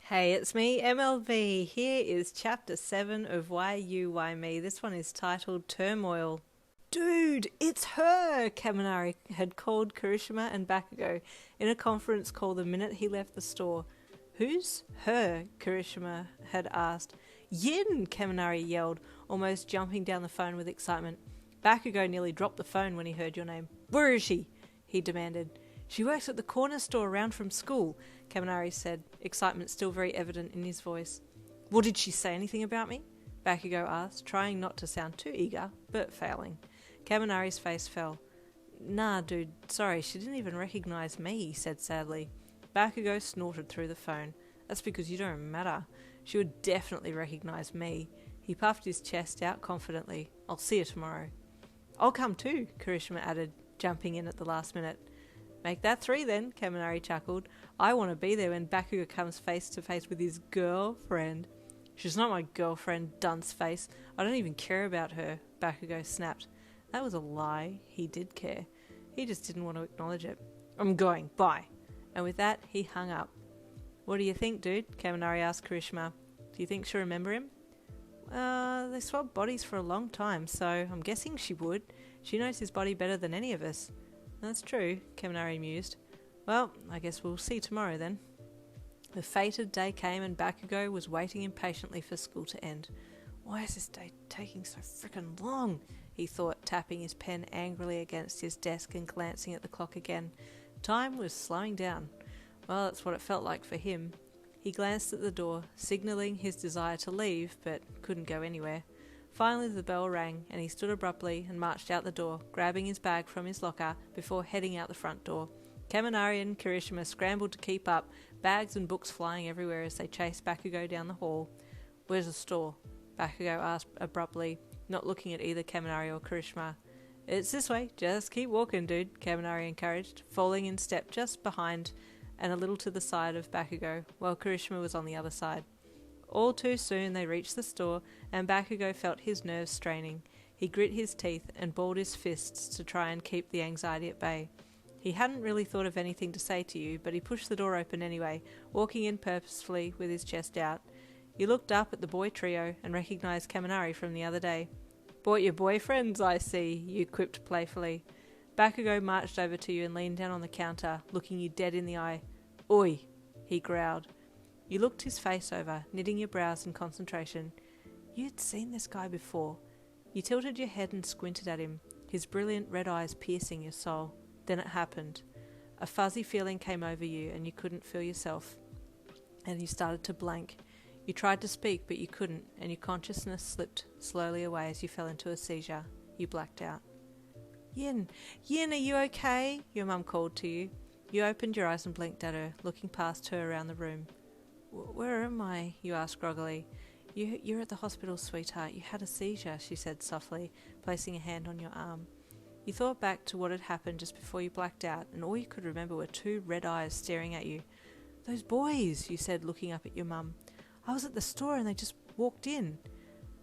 Hey, it's me, MLB. Here is chapter 7 of Why You, Why Me. This one is titled Turmoil. Dude, it's her! Kaminari had called Kirishima and Bakugou in a conference call the minute he left the store. Who's her? Kirishima had asked. Yin! Kaminari yelled, almost jumping down the phone with excitement. Bakugou nearly dropped the phone when he heard your name. Where is she? He demanded. She works at the corner store around from school, Kaminari said, excitement still very evident in his voice. Well, did she say anything about me? Bakugou asked, trying not to sound too eager, but failing. Kaminari's face fell. Nah, dude, sorry, she didn't even recognize me, he said sadly. Bakugou snorted through the phone. That's because you don't matter. She would definitely recognize me. He puffed his chest out confidently. I'll see you tomorrow. I'll come too, Kirishima added, jumping in at the last minute. Make that 3 then, Kaminari chuckled. I want to be there when Bakugou comes face to face with his girlfriend. She's not my girlfriend, dunce face. I don't even care about her, Bakugou snapped. That was a lie. He did care. He just didn't want to acknowledge it. I'm going, bye. And with that, he hung up. What do you think, dude? Kaminari asked Kirishima. Do you think she'll remember him? They swapped bodies for a long time, so I'm guessing she would. She knows his body better than any of us. That's true, Kaminari mused. Well, I guess we'll see tomorrow then. The fated day came and Bakugou was waiting impatiently for school to end. Why is this day taking so frickin' long? He thought, tapping his pen angrily against his desk and glancing at the clock again. Time was slowing down. Well, that's what it felt like for him. He glanced at the door, signalling his desire to leave, but couldn't go anywhere. Finally the bell rang, and he stood abruptly and marched out the door, grabbing his bag from his locker before heading out the front door. Kaminari and Kirishima scrambled to keep up, bags and books flying everywhere as they chased Bakugou down the hall. Where's the store? Bakugou asked abruptly, not looking at either Kaminari or Kirishima. It's this way, just keep walking, dude, Kaminari encouraged, falling in step just behind and a little to the side of Bakugou, while Kirishima was on the other side. All too soon they reached the store, and Bakugou felt his nerves straining. He grit his teeth and balled his fists to try and keep the anxiety at bay. He hadn't really thought of anything to say to you, but he pushed the door open anyway, walking in purposefully with his chest out. He looked up at the boy trio and recognized Kaminari from the other day. Bought your boyfriends, I see, you quipped playfully. Bakugou marched over to you and leaned down on the counter, looking you dead in the eye. Oi, he growled. You looked his face over, knitting your brows in concentration. You'd seen this guy before. You tilted your head and squinted at him, his brilliant red eyes piercing your soul. Then it happened. A fuzzy feeling came over you and you couldn't feel yourself. And you started to blank. You tried to speak but you couldn't, and your consciousness slipped slowly away as you fell into a seizure. You blacked out. Yin, are you okay? Your mum called to you. You opened your eyes and blinked at her, looking past her around the room. Where am I? You asked groggily. You're at the hospital, sweetheart. You had a seizure, she said softly, placing a hand on your arm. You thought back to what had happened just before you blacked out, and all you could remember were 2 red eyes staring at you. Those boys, you said, looking up at your mum. I was at the store and they just walked in.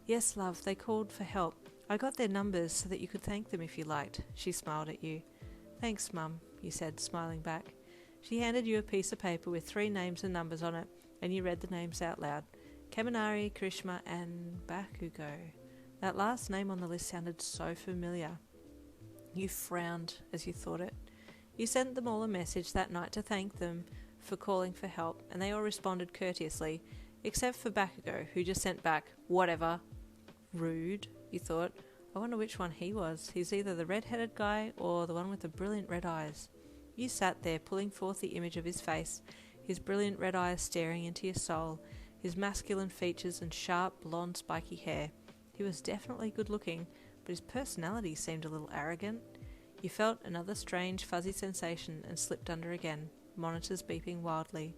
Yes, love, they called for help. I got their numbers so that you could thank them if you liked. She smiled at you. Thanks, Mum, you said, smiling back. She handed you a piece of paper with 3 names and numbers on it, and you read the names out loud. Kaminari, Kirishima, and Bakugou. That last name on the list sounded so familiar. You frowned as you thought it. You sent them all a message that night to thank them for calling for help, and they all responded courteously, except for Bakugou, who just sent back, whatever. Rude, you thought. I wonder which one he was. He's either the red-headed guy or the one with the brilliant red eyes. You sat there, pulling forth the image of his face, his brilliant red eyes staring into your soul, his masculine features and sharp, blonde, spiky hair. He was definitely good-looking, but his personality seemed a little arrogant. You felt another strange, fuzzy sensation and slipped under again, monitors beeping wildly.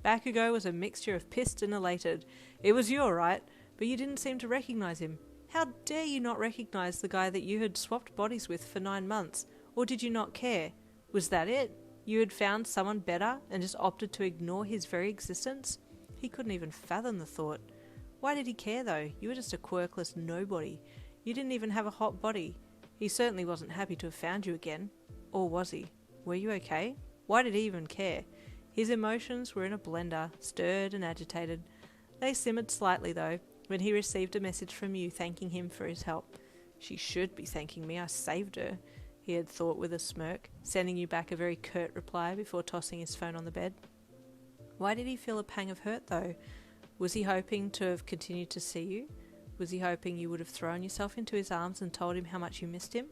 Bakugou was a mixture of pissed and elated. It was you, all right, but you didn't seem to recognize him. How dare you not recognize the guy that you had swapped bodies with for 9 months? Or did you not care? Was that it? You had found someone better and just opted to ignore his very existence? He couldn't even fathom the thought. Why did he care, though? You were just a quirkless nobody. You didn't even have a hot body. He certainly wasn't happy to have found you again. Or was he? Were you okay? Why did he even care? His emotions were in a blender, stirred and agitated. They simmered slightly, though, when he received a message from you thanking him for his help. She should be thanking me, I saved her, he had thought with a smirk, sending you back a very curt reply before tossing his phone on the bed. Why did he feel a pang of hurt, though? Was he hoping to have continued to see you? Was he hoping you would have thrown yourself into his arms and told him how much you missed him?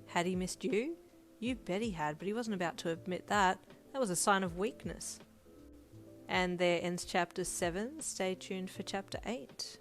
Had he missed you? You bet he had, but he wasn't about to admit that. That was a sign of weakness. And there ends chapter 7. Stay tuned for chapter 8.